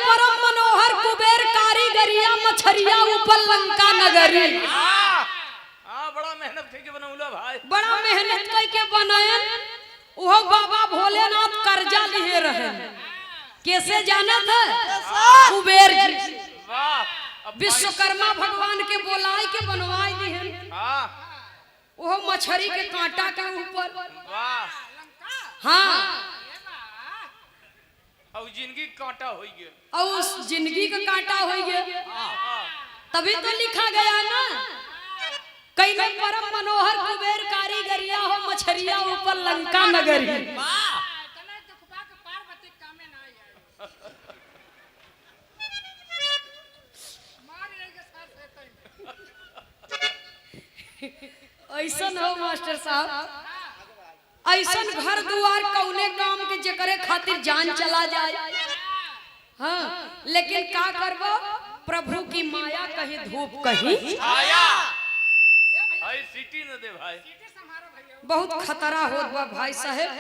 परम मनोहर कुबेर कारीगरिया मछरिया ऊपर लंका नगरी। बड़ा मेहनत करके बनौला भाई, बड़ा मेहनत करके बनायन। वो बाबा भोलेनाथ कर्जा लिए रहे, कैसे जाना था? कुबेर जी विश्वकर्मा भगवान के बोलाए के बनवाई दिहन। वो मछरी के कांटा के ऊपर। हाँ, और जिंदगी कांटा हो गया, और उस जिंदगी का कांटा हो गया। तभी तो लिखा गया ना, कई ने परम मनोहर कुबेर कारीगरिया हो मछरिया ऊपर लंका नगरी। ऐसा हो मास्टर साहब, ऐसा घर दुआर कौने काम के जकरे खातिर जान चला जाए। हाँ, लेकिन का करबो, प्रभु की माया कहीं धूप कहीं आया। भाई सीटी न दे भाई, बहुत खतरा होत बा भाई साहब।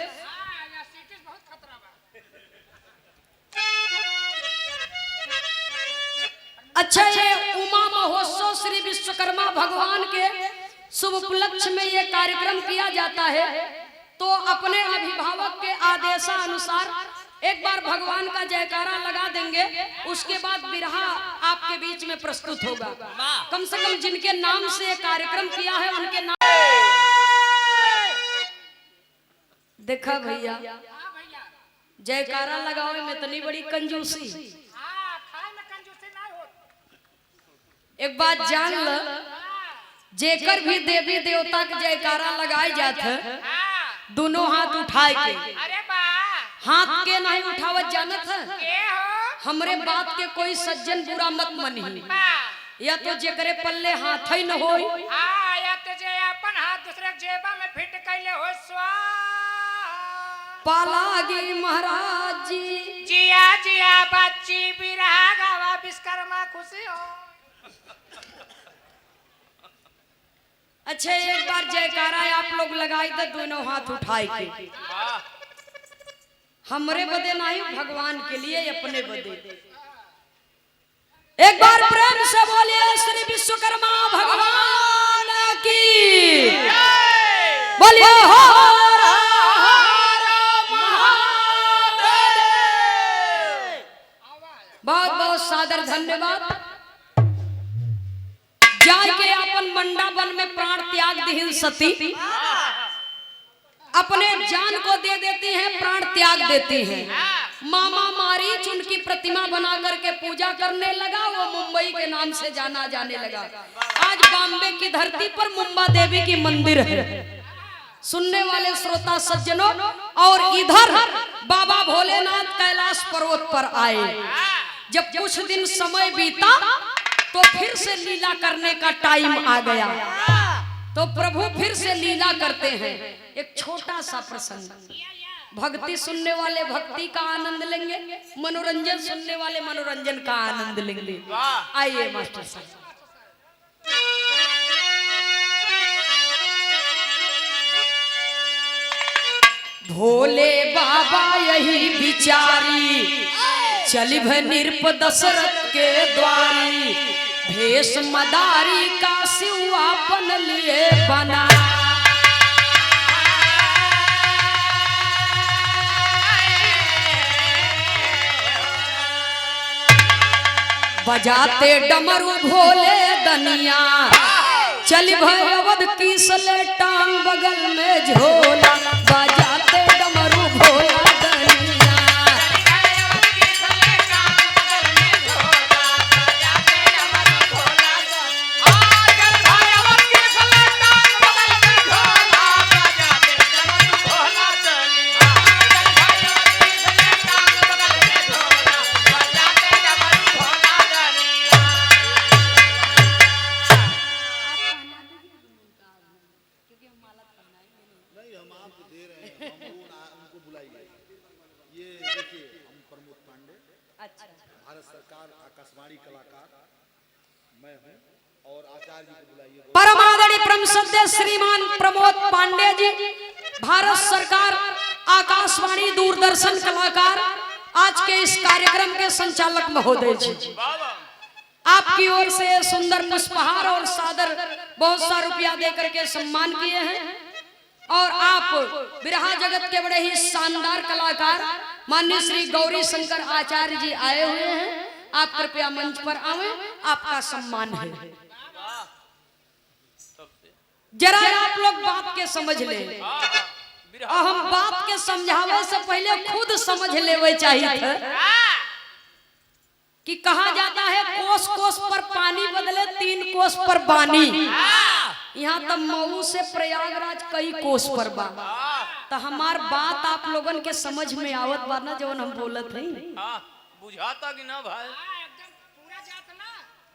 अच्छा, ये उमा महोत्सव श्री विश्वकर्मा भगवान के शुभ उपलक्ष्य में ये कार्यक्रम किया जाता है। तो अपने अभिभावक के आदेशानुसार एक बार भगवान का जयकारा लगा देंगे, उसके बाद बिरहा आपके बीच में प्रस्तुत होगा। कम से कम जिनके नाम से ये कार्यक्रम किया है उनके नाम। देखा भैया, जयकारा लगाओ में इतनी बड़ी कंजूसी। एक बात जान ल, जेकर भी देवी देवता के जयकारा लगाए जाते, दोनों हाथ उठाए के। हाथ के नहीं उठावत जानत है, हमरे बात के कोई सज्जन बुरा मत मनी। या तो जेकरे पल्ले हाथ ही न हो, या तो जे अपन हाथ दूसरे जेबा में फिट कैले हो। पालागी महाराज जी, जिया जिया बच्ची बिरहा गावा विश्वकर्मा खुशी हो। अच्छा, एक बार जयकारा आप लोग लगाई दे, दोनों हाथ उठाए के। हमरे बदे नहीं, भगवान के लिए, अपने बदे। एक बार प्रेम से बोलिए श्री विश्वकर्मा भगवान की बोलिए। हर हर महादेव। बहुत बहुत सादर धन्यवाद। जाके अपन मंडा वन में प्राण त्याग दिहिन सती, अपने जान को दे देती हैं, प्राण त्याग देती हैं। मामा मारीच उनकी प्रतिमा बना करके पूजा करने लगा, वो मुंबई के नाम से जाना जाने लगा। आज बॉम्बे की धरती पर मुंबा देवी की मंदिर है। सुनने वाले श्रोता सज्जनों, और इधर बाबा भोलेनाथ कैलाश पर्वत पर आए। जब कुछ दिन समय बीता तो फिर से लीला करने का टाइम आ गया। तो प्रभु फिर से लीला करते हैं। एक छोटा सा प्रसंग, भक्ति सुनने वाले भक्ति का आनंद लेंगे, मनोरंजन सुनने वाले मनोरंजन का आनंद लेंगे। आइए मास्टर साहब। भोले बाबा यही बिचारी, चली भ निरप दशरथ के द्वारी। भेष मदारी का शिवापन लिए बना। बजाते डमरू भोले दनिया, चली भय अवध की सले टांग बगल में झोला। बजाते डमरू भोला भारत सरकार आकाशवाणी कलाकार मैं हूं, और आचार्य जी को बुलाइए। परम आदरणीय परम सद्य श्रीमान प्रमोद पांडे जी, भारत सरकार आकाशवाणी दूरदर्शन कलाकार, आज के इस कार्यक्रम के संचालक महोदय जी, वाह वाह आपकी ओर से सुंदर पुष्पहार और सादर बहुत सा रुपया दे करके सम्मान किए हैं। और आप बिरहा जगत के बड़े ही शानदार कलाकार माननीय श्री गौरी शंकर आचार्य जी आए हुए हैं। आप कृपया मंच पर आवे, आपका सम्मान है। जरा आप लोग बात के समझ ले, और हम बात के समझावे से पहले खुद समझ लेवे चाहिए था कि कहा जाता है कोस कोस पर पानी बदले 3 कोस पर बानी। यहाँ तक मऊ से प्रयागराज कई कोस पर बा, तो हमार बात आप लोगन के समझ में आवत बा ना जवन हम बोलत हैं? बुझाता कि ना भाई?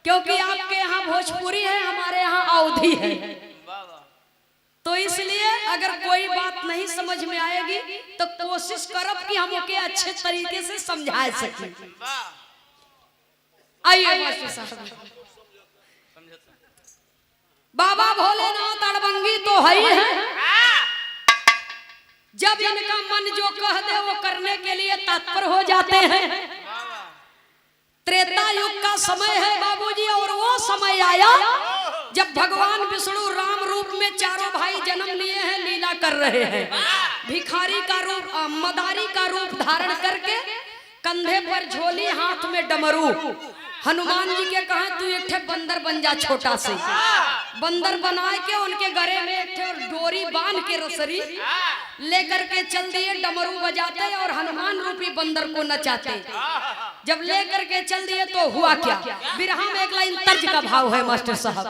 क्योंकि आपके यहाँ भोजपुरी है, हमारे यहाँ अवधी है, वाह वाह तो इसलिए अगर कोई बात नहीं समझ में आएगी तो कोशिश करब कि हम ओके अच्छे तरीके से समझा सकें। वाह आइए मास्टर साहब। बाबा भोलेनाथ अड़बंगी तो है ही है, जब इनका मन जो कह दे वो करने के लिए तत्पर हो जाते हैं। त्रेता युग का समय है बाबूजी, और वो समय आया जब भगवान विष्णु राम रूप में चारों भाई जन्म लिए हैं, लीला कर रहे हैं। भिखारी का रूप, मदारी का रूप धारण करके, कंधे पर झोली, हाथ में डमरू। हनुमान जी के कहा तू एक ठे बंदर बन जा, छोटा से बंदर बना के उनके गले में एक ठे डोरी बांध के रसरी लेकर के चल दिए। डमरू बजाते और हनुमान रूपी बंदर को नचाते। जब लेकर के चल दिए तो हुआ क्या? बिरहा में एक लाइन तर्ज का भाव है मास्टर साहब।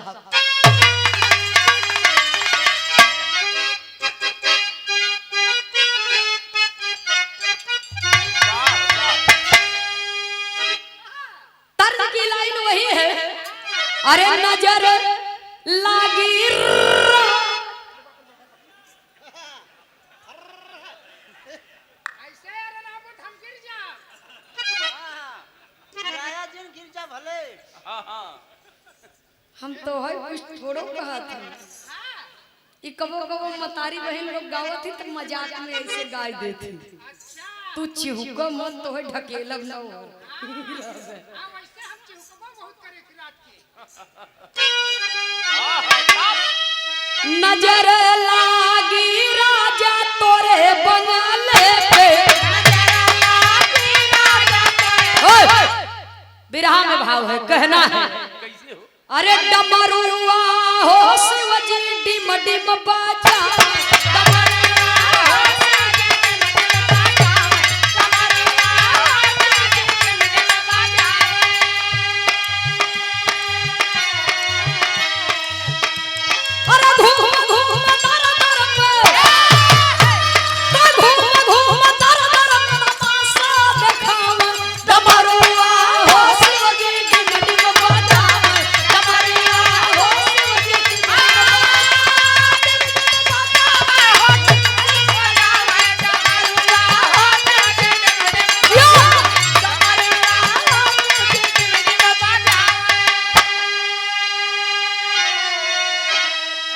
अरे नजर लागी हम तो है कुछ थोड़ो कहा था। ये कबो कबो मतारी बहन लोग गावत थी तो मजाक में ऐसे गाय देती। तू चिहुको मत तो है ढकेलब ना हो। नजर लागी राजा तोरे बंगले पे। बिरहा में भाव है, कहना है कैसे हो? अरे डमरुआ हो शिवजी डिम डिम बाजा।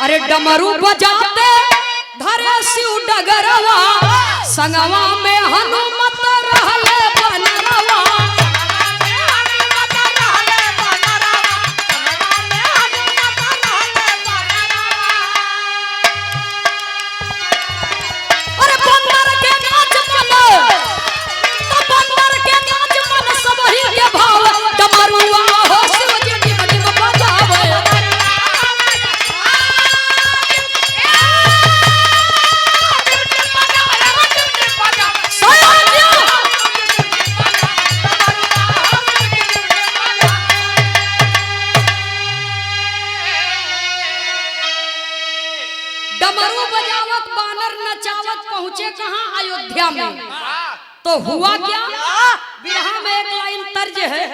अरे डमरू बजाते धरे शिव डगरवा, संगवा में हनुमत रहले बनरवा। अरे बंदर के नाच मन, तो बंदर के नाच मन सबही के भाव। डमरुआ हो शिवजी डिम डिम बजावे। डमरू बजावत बानर नचावत पहुंचे कहां? अयोध्या में। तो हुआ क्या? बिरहा में एक लाइन तर्ज है।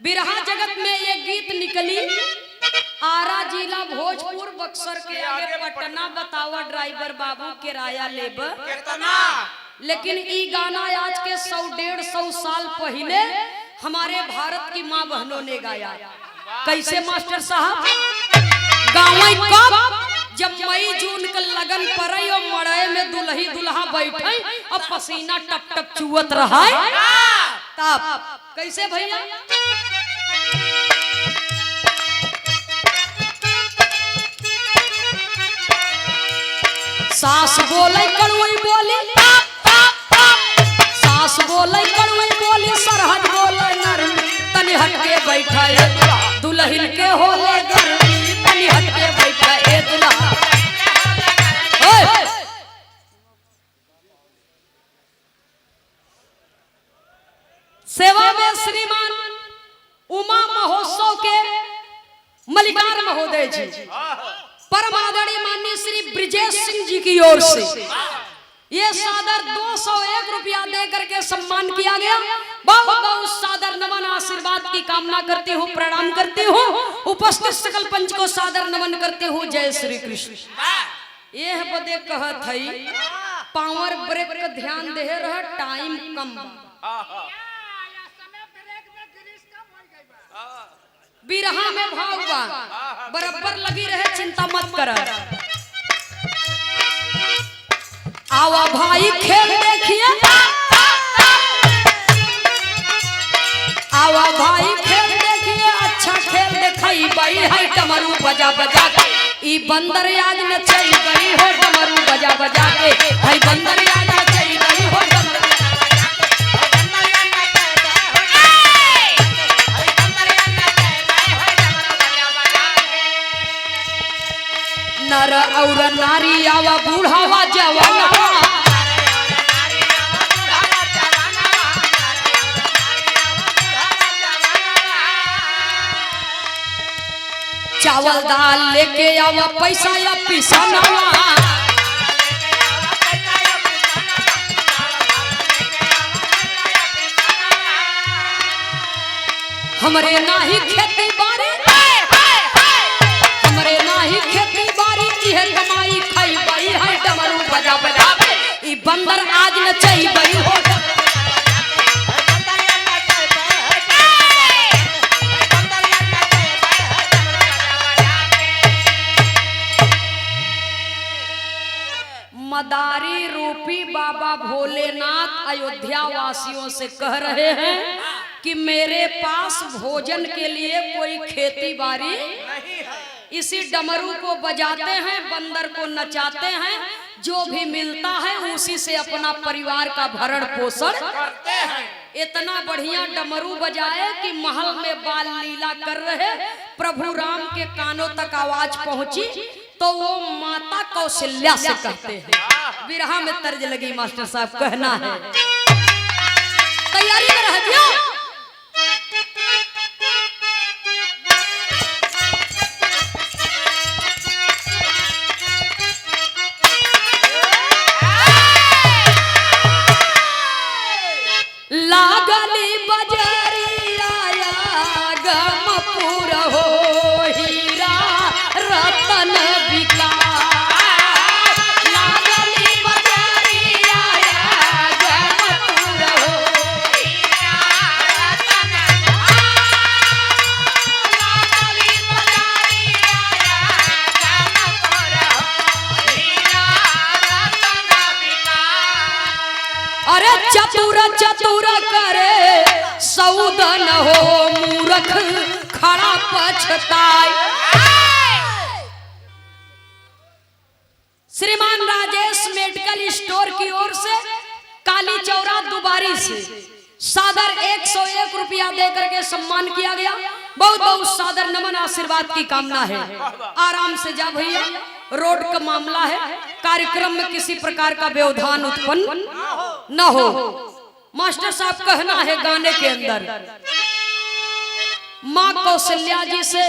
बिरहा जगत में ये गीत निकली, आरा जिला भोजपुर बक्सर के आगे पटना, बतावा ड्राइवर बाबू किराया लेब कितना? लेकिन ई गाना आज के 100-150 साल पहले हमारे भारत की माँ बहनों ने गाया। कैसे मास्टर साहब? गाँव कब जब मई जून के लगन पड़े और मड़े में दुल्ही दुल्हा बैठे और पसीना टप टप चुवत रहा तब कैसे भैया सास बोले कड़ुई बोली सास बोले कड़ुई बोली सरहद बोले नरमी तनी हटके बैठा है दुल्हन के होले गर्मी तनी हटके बैठा है दुल्हा सेवा में श्रीमान उमा महोत्सव के मलिकार महोदय जी परम आदरणीय माननीय श्री ब्रिजेश सिंह जी की ओर से ये सादर 201 रुपया दे करके सम्मान किया गया। बहुत बहुत सादर नमन आशीर्वाद की कामना करती हूँ, प्रणाम करती हूँ, उपस्थित सकल पंच को सादर नमन करती हूँ। जय श्री कृष्ण। ये बदे कहत हई पावर ब्रेक का ध्यान दे रहा, टाइम कम बिरहा में भाव बा बराबर लगी रहे, चिंता मत कर। आवा भाई खेल देखिए, आवा भाई खेल देखिए, अच्छा खेल दिखाई बाई है डमरू बजा बजा के ई बंदर आज नचाई गई हो डमरू बजा बजा के है बंदर आज नचाई गई हो डमरू नर और नारी आवा बूढ़ावा जवाना चावल दाल लेके आवा पैसा या पिसाना हमरे नाही खेती बाड़ी हमरे नाही खेती बाड़ी इहे कमाई खाई बाई है डमरू बजा बजा के ई बंदर आज नचाई बाई हो मदारी रूपी बाबा भोलेनाथ अयोध्या वासियों से कह रहे हैं कि मेरे पास भोजन के लिए कोई खेती बाड़ी नहीं है। इसी डमरू को बजाते हैं, बंदर को नचाते हैं, जो भी मिलता है उसी से अपना परिवार का भरण पोषण करते हैं। इतना बढ़िया डमरू बजाए कि महल में बाल लीला कर रहे प्रभु राम के कानों तक आवाज पहुंची तो वो माता कौशल्या से कहते हैं। विरहा में तर्ज लगी मास्टर साहब, कहना है तैयारी में रह दियो। लागली बजरिया गमपुर हो हीरा रतन बिका लागली बजरिया गमपुर हो हीरा रतन लागली बजरिया गमपुर हो हीरा रतन बिका। अरे चतुर चतुर करे सौदन हो मूर्ख खड़ा पछताए। श्रीमान राजेश मेडिकल स्टोर की ओर से काली चौरा दुबारी से सादर 101 रुपया देकर के सम्मान किया गया। बहुत बहुत सादर नमन आशीर्वाद की कामना है। आराम से जा भैया, रोड का मामला है, कार्यक्रम में किसी प्रकार का व्यवधान उत्पन्न न हो। मास्टर साहब कहना है गाने के अंदर माँ कौशल्या जी से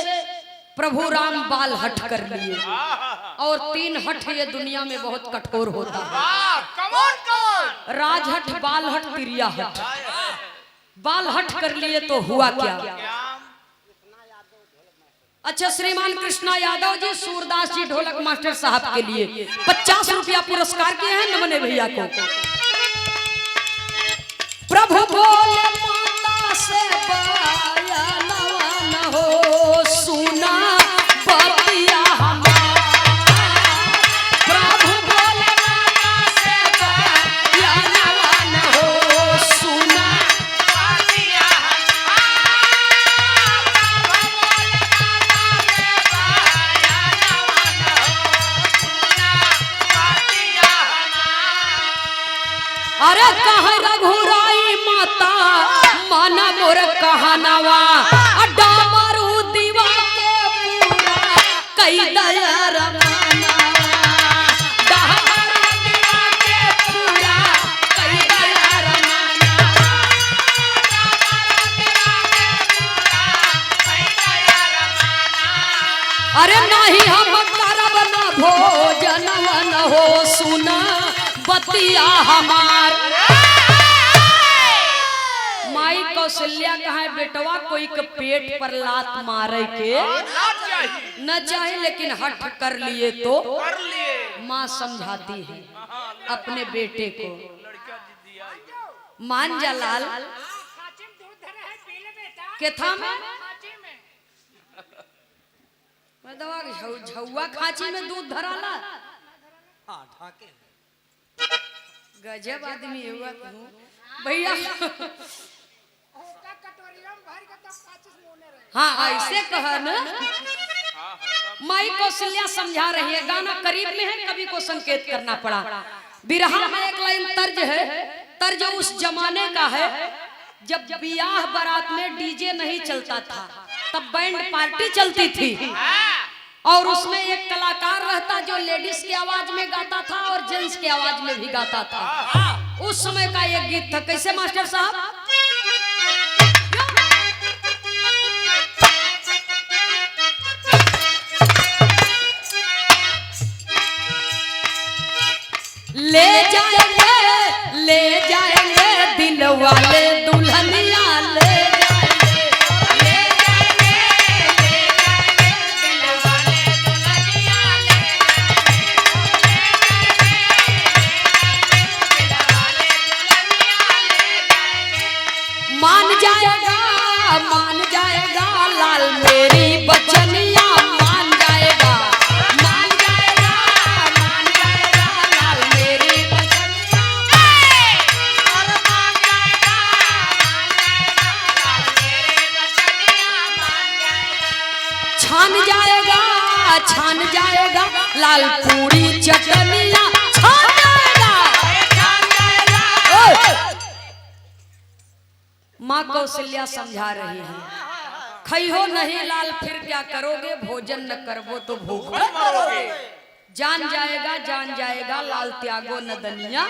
प्रभु राम बाल हट कर लिए और 3 हट ये दुनिया में बहुत कठोर होता है। राजहट, बाल हट, तिरिया हट। बाल हट कर लिए तो हुआ क्या? अच्छा, श्रीमान कृष्णा यादव जी, सूरदास जी ढोलक मास्टर साहब के लिए 50 रुपया पुरस्कार किए हैं नमने भैया को। प्रभु बोले माता से बयानवा न हो सुना बतिया हमारा। जहानवा डामरू दीवा के पूरा कई दया रमानवा डामरू दीवा के पूरा कई दया रमानवा अरे नहीं हम करब न भोजन न हो सुना बतिया हमार माई कौशल्या कहा है बेटवा कोई के पेट पर लात मारे के न चाहे लेकिन हट कर लिए तो माँ समझाती है अपने बेटे को मान जा लाल के था मैं दवा झौवा खांची में दूध धराला गजब आदमी हुआ भैया हाँ ऐसे कहा ना माई कौशल्या समझा रही है गाना करीब में है कवि को संकेत करना पड़ा बिरहा में एक लाइन तर्ज है तर्ज उस जमाने का है जब ब्याह बारात में डीजे नहीं चलता था तब बैंड पार्टी चलती थी और उसमें एक कलाकार रहता जो लेडीज की आवाज में गाता था और जेंट्स की आवाज में भी गाता था उस समय का एक गीत था कैसे मास्टर साहब ले जाएंगे दिल वाले दुल्हनिया ले मान जाएगा लाल मेरी बचनिया मान जाएगा लाल मेरी बचनिया छान जाएगा लाल पूरी चटनिया छान जाएगा माँ कौशल्या समझा रही है खइहो नहीं लाल फिर क्या करोगे भोजन न करबो तो भूख मरोगे जान जाएगा लाल त्यागो न दनिया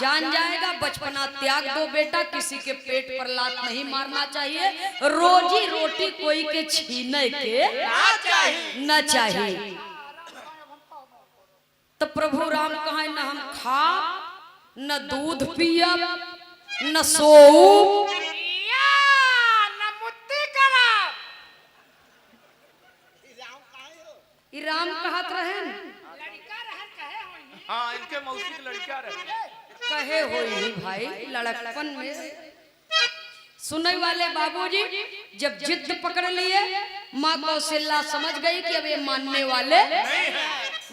जान जाएगा बचपना त्याग दो बेटा किसी के पेट पर लात नहीं मारना चाहिए रोजी रोटी कोई के छीने के न चाहिए तो प्रभु राम कहा न हम खा न दूध पियब न सोऊ राम कहत रहे हाँ इनके मौसी की लड़का रहे कहे होई भाई लड़कपन में सुनने वाले बाबूजी जब जिद पकड़ लिए माँ कौशल्या समझ गई कि अब ये मानने वाले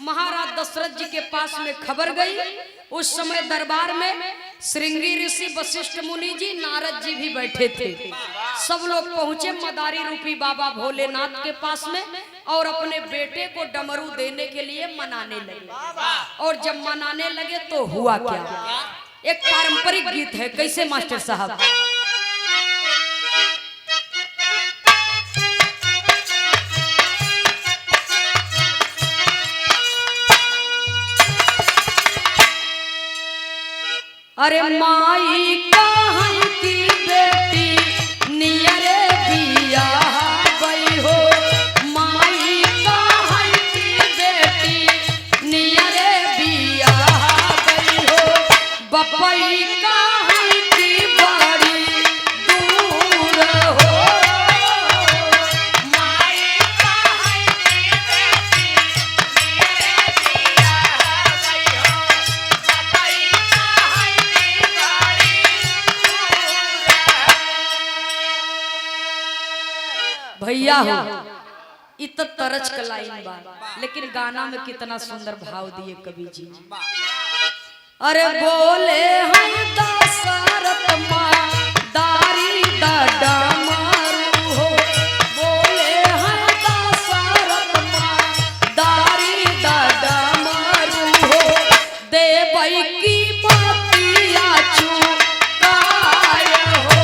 महाराज दशरथ जी के पास में खबर गई उस समय दरबार में श्रृंगी ऋषि वशिष्ठ मुनि जी नारद जी भी बैठे थे सब लोग पहुंचे मदारी रूपी बाबा भोलेनाथ के पास में और अपने बेटे को डमरू देने के लिए मनाने लगे और जब मनाने लगे तो हुआ क्या एक पारंपरिक गीत है कैसे मास्टर साहब अरे माई कहाँ की बेटी नियरे बिया गई हो माई कहाँ की बेटी नियरे बिया गई हो बपई कहाँ की बड़ी दूर हो माई कहाँ की बेटी नियरे बिया गई हो बपई भैया हो इत तरज का लाइन बा लेकिन गाना में कितना सुंदर भाव दिए कवि जी अरे बोले हम दशरथ माँ दारी दादा मारू हो बोले हम दशरथ माँ दारी दादा मारू हो देवई की बतिया चुकाए हो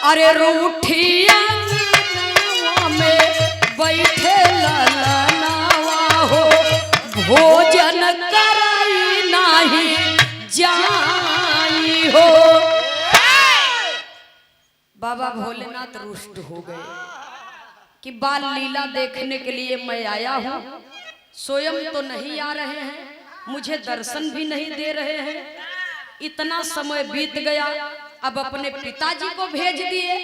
अरे रूठिया में बैठे ललनावा हो, भोजन कराई नहीं जाई हो। बाबा भोलेनाथ रुष्ट हो गए कि बाल लीला देखने के लिए मैं आया हूँ, स्वयं तो नहीं आ रहे हैं, मुझे दर्शन भी नहीं दे रहे हैं। इतना समय बीत गया, अब अपने पिताजी को भेज दिए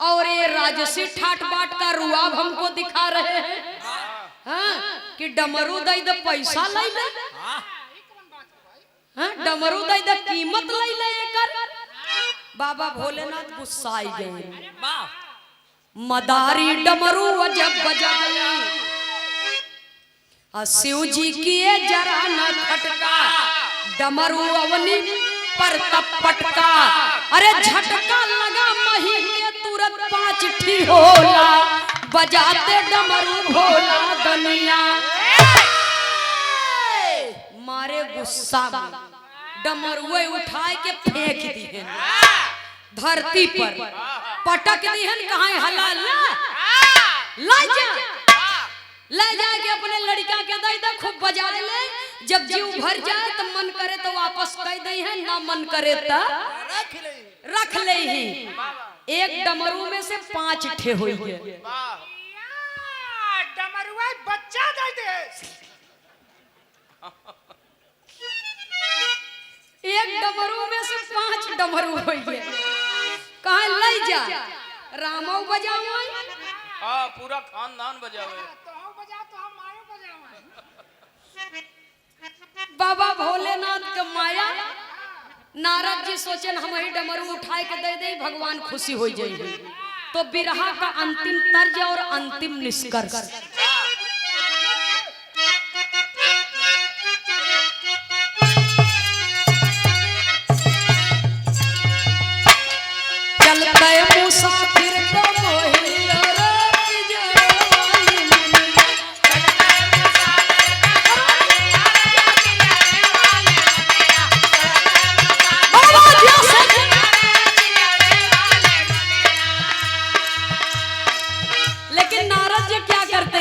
और ये राजसी ठाट बाट का रुआब हमको दिखा रहे हैं। हाँ, कि डमरू दई द पैसा ले ले, हाँ, डमरू दई द कीमत ले ले कर। बाबा भोलेनाथ गुस्साई गए। मदारी डमरू जब बजाई, शिव जी किए जरा न खटका, डमरू अवनी पर तब पटका। अरे झटका लगा मही के तुरंत 5 ठी होला, बजाते डमरू भोला दनिया। मारे गुस्सा में डमरुए उठाए के फेंक दिए धरती पर, पटक दिए। कहाँ हला ले जाके अपने लड़का के दे दे, खूब बजा ले। जब जीव भर जाए तो मन करे तो वापस कह दे है, ना मन करे तो रख ले ही। एक डमरू में से 5 ठे हुई है। डमरुआ बच्चा दे दे। एक डमरू में से 5 डमरू हुई है। कहाँ ले जा, रामौ बजाओ। हाँ, पूरा खानदान बजावे। बाबा भोलेनाथ के माया, नारद जी सोचन हम ही डमरू उठाए के दे दे, भगवान खुशी हो जाएगी। तो बिरहा का अंतिम तर्ज और अंतिम निष्कर्ष। चलते मुसाफिर को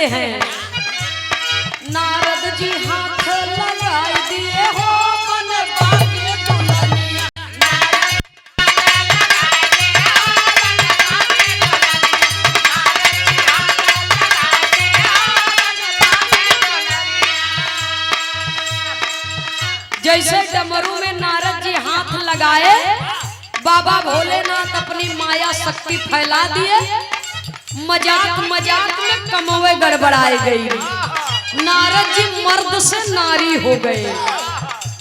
हैं। नारद जी हाथ लगाई दिए हो बनवा के दुल्हनिया। जैसे डमरू में नारद जी हाथ लगाए, बाबा भोलेनाथ अपनी माया शक्ति फैला दिए। मजाक मजाक में कमवे गड़बड़ाई गई। नारद जी मर्द से नारी हो गए,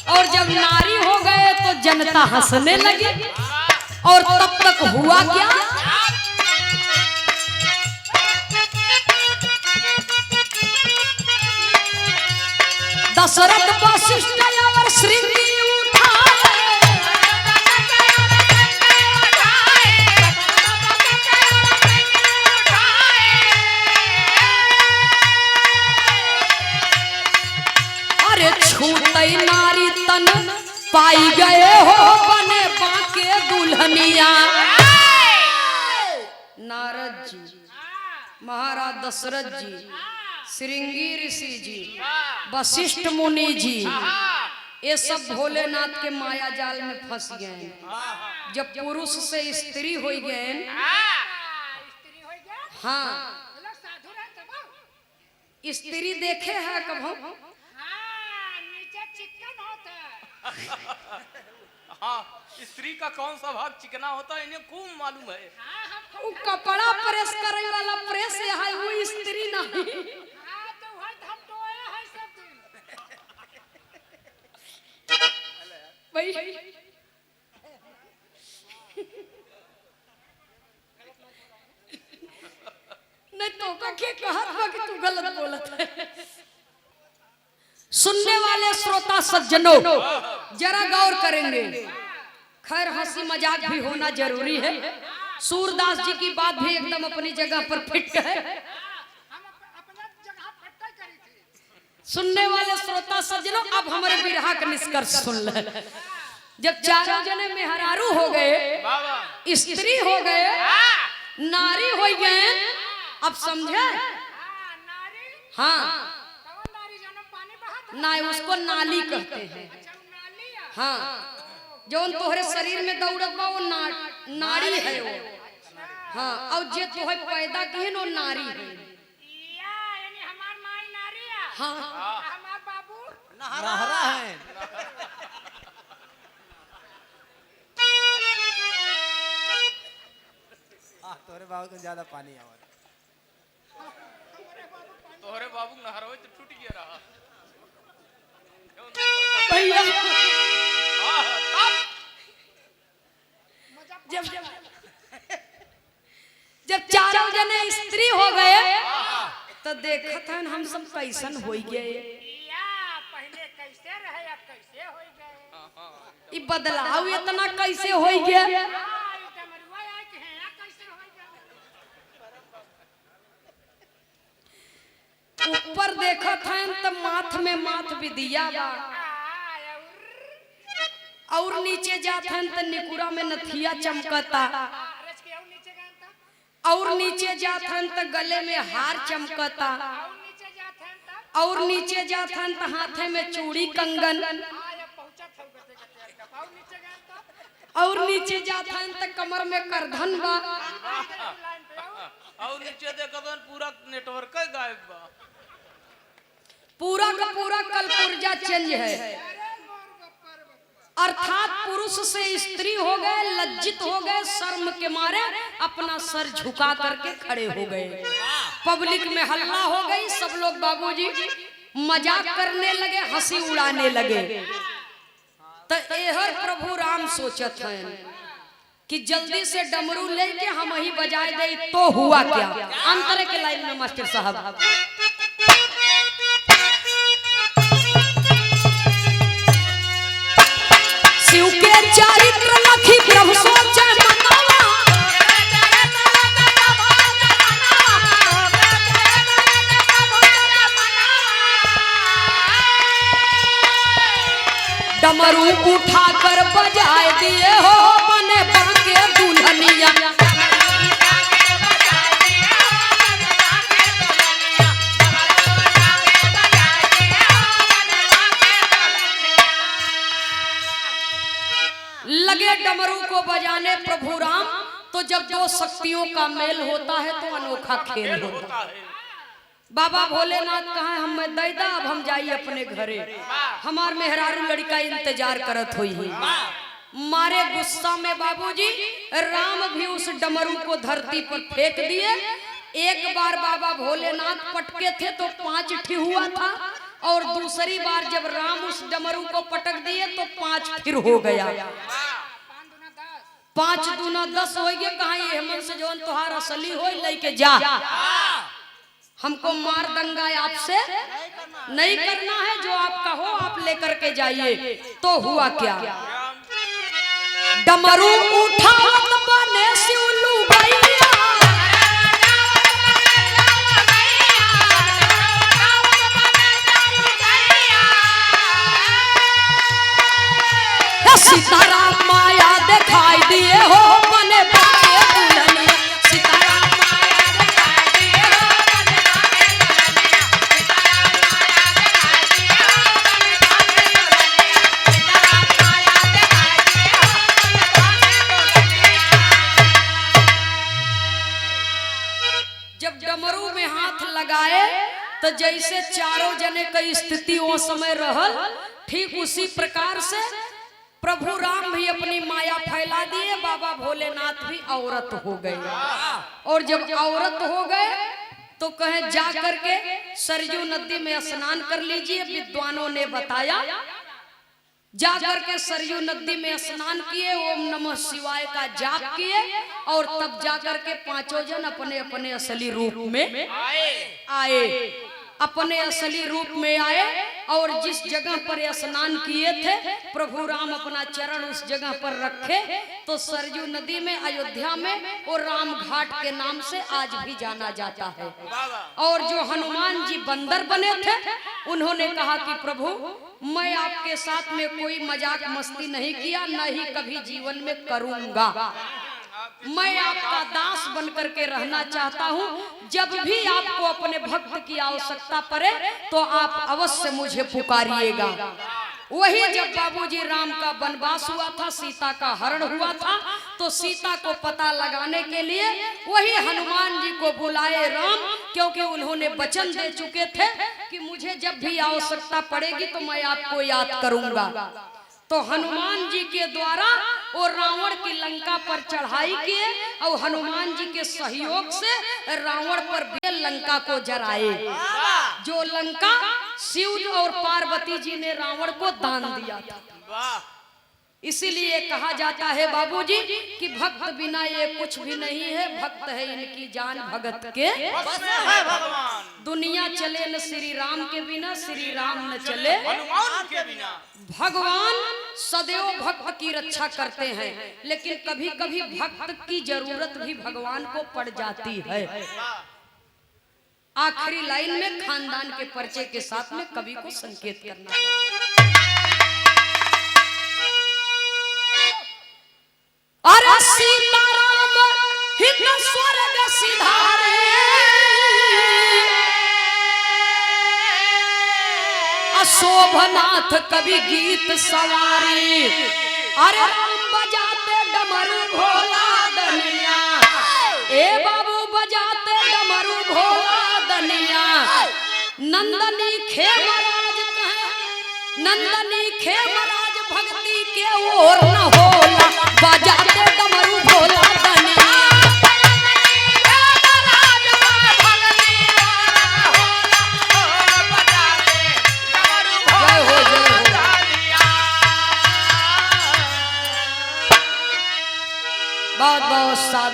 और जब नारी हो गए तो जनता हंसने लगी। और तब तक हुआ क्या, दशरथ वशिष्ठ और श्रृंगी छूटई नारी तन पाई गए हो बने बाके दुल्हनिया। नारद जी, महाराज दशरथ जी, श्रृंगी ऋषि जी, वशिष्ठ मुनि जी, ये सब भोलेनाथ के माया जाल में फंस गए। जब पुरुष से स्त्री हो गए, हाँ, स्त्री देखे है कभो? हाँ, स्त्री का कौन सा भाग चिकना होता है इन्हें खूब मालूम है। वो कपड़ा प्रेस करे वाला प्रेस है, वो स्त्री नहीं। भाई नहीं तो क्या कहत कि तू गलत बोलत है। सुनने वाले श्रोता सज्जनों जरा गौर करेंगे। खैर हंसी मजाक भी होना जरूरी है। सूरदास जी की बात भी एकदम अपनी जगह पर फिट है। सुनने वाले श्रोता सज्जनों, अब हमारे बिरहा का निष्कर्ष सुन ले। जब चारों जने मेहरारू हो गए, स्त्री हो गए, नारी हो गए। अब समझे? नारी हाँ, कौन नारी जन्म पानी बहाता? ना उसको नाली कहते हैं। अच्छा वो नाली है। हाँ, जौन तोहरे शरीर में दौड़त बा वो नाड़ी है वो। हाँ, और जे तोहे पैदा किए वो नारी है। या यानी हमार माई नारी है। हाँ, हमार बाबू नहरा है। तोरे बाबू को ज्यादा पानी आवत। तोहरे बाबू नहरवे तो टूट गया रहा। भैया हाँ, हाँ, जब जब चारों जने स्त्री हो गए तो देखत हन हम सब कैसन हो गए। या पहले कैसे रहे अब कैसे हो गए? ई बदलाव इतना कैसे हो गया? ई डमरुआ आए कि हैं कैसे हो गए? ऊपर देखत हन तो माथ में माथ भी दिया बा, और नीचे जात हन तो निकुरा में नथिया चमकता, रच के और नीचे गए और नीचे जात हन तो गले में हार चमकता, और नीचे जाते हैं तब और नीचे जात हन तो हाथे में चूड़ी कंगन, आया पहुंचा था गते गते अब और नीचे गए तब और नीचे जात हन तो कमर में करधन बा। लाइन पे आओ। और नीचे देखो तो पूरा नेटवर्क गायब बा। पूरा का पूरा कलपुर्जा चेंज है। अर्थात पुरुष से स्त्री हो गए, लज्जित हो गए, शर्म के मारे अपना सर झुका करके खड़े हो गए। पब्लिक में हल्ला हो गई, सब लोग बाबूजी मजाक करने लगे, हंसी उड़ाने लगे। तो एहर प्रभु राम सोचत हैं कि जल्दी से डमरू लेके हम ही बजाए दे तो हुआ क्या। अंतर के लाइन में मास्टर साहब शिव के चरित्र लखी प्रभु सोचे मनवा, डमरू उठा कर बजाए दिए हो बने बाके दुल्हनिया। लगे डमरू को बजाने प्रभु राम। तो जब दो शक्तियों का मेल होता है तो अनोखा खेल होता है। बाबा भोलेनाथ कहा हम दैदा, अब हम जाइए अपने घरे, हमार मेहरारू लड़का इंतजार करत हुई है। मारे गुस्सा में बाबूजी राम भी उस डमरू को धरती पर फेंक दिए। एक बार बाबा भोलेनाथ पटके थे तो 5 ठी हुआ था, और दूसरी बार जब राम उस डमरू को पटक दिए तो 5 फिर हो गया। 5 दूना 10 हो गया। कहा हेमंत से जौन तुहार असली हो लेके जा, हमको मार दंगा आपसे नहीं करना है, जो आपका हो आप लेकर के जाइए। तो हुआ क्या, डमरू उठा बने शिवलू भैया, सीताराम माया दिखाई दिए हो बने बाके दुल्हनिया। सीताराम माया दिखाई दिए हो बने बाके दुल्हनिया। सीताराम माया दिखाई दिए हो बने बाके दुल्हनिया। सीताराम माया दिखाई दिए हो बने बाके दुल्हनिया। जब डमरू में हाथ लगाए तो जैसे चारों जने की स्थिति वो समय रहल, ठीक उसी प्रकार से प्रभु राम भी अपनी माया फैला दिए। बाबा भोलेनाथ भी औरत हो गए, और जब औरत हो गए तो कहे जा करके सरयू नदी में स्नान कर लीजिए। विद्वानों ने बताया, जा करके सरयू नदी में स्नान किए, ओम नमः शिवाय का जाप किए, और तब जा करके 5 जन अपने अपने असली रूप में आए। अपने असली रूप में आए, और जिस जगह पर स्नान किए थे प्रभु राम अपना चरण उस जगह पर रखे। तो सरयू नदी में अयोध्या में वो राम घाट के नाम से आज भी जाना जाता है। और जो हनुमान जी बंदर बने थे उन्होंने कहा कि प्रभु मैं आपके साथ में कोई मजाक मस्ती नहीं किया, न ही कभी जीवन में करूंगा। मैं आपका दास बनकर के रहना चाहता हूँ। जब भी आपको अपने भक्त की आवश्यकता पड़े तो आप अवश्य मुझे पुकारिएगा। वही जब बाबूजी राम का वनवास हुआ था, सीता का हरण हुआ था, तो सीता को पता लगाने के लिए वही हनुमान जी को बुलाए राम, क्योंकि उन्होंने वचन दे चुके थे कि मुझे जब भी आवश्यकता पड़ेगी तो मैं आपको याद करूंगा। तो हनुमान जी के द्वारा वो रावण की लंका पर चढ़ाई किए और हनुमान जी के सहयोग से रावण पर बेल लंका को जराए। जो लंका शिव और पार्वती जी ने रावण को दान दिया था। वाह, इसीलिए कहा जाता है बाबूजी कि भक्त बिना ये कुछ भी नहीं है, भक्त है इनकी जान भगत के बस में है भगवान। दुनिया चले न श्री राम के बिना, श्री राम न चले हनुमान के बिना। भगवान सदैव भक्त की रक्षा करते हैं, लेकिन कभी कभी भक्त की जरूरत भी भगवान को पड़ जाती है। आखिरी लाइन में खानदान के परिचय के साथ में कवि को संकेत करना है। अरे सीताराम हित स्वर्ग सिधारे, अशोभनाथ कवि गीत सवारी। अरे राम बजाते डमरू भोला दनिया, ए बाबू बजाते डमरू भोला दनिया। नंदनी खेमराज कहे, नंदनी खेमराज भक्ति के ओर न होला, बजाते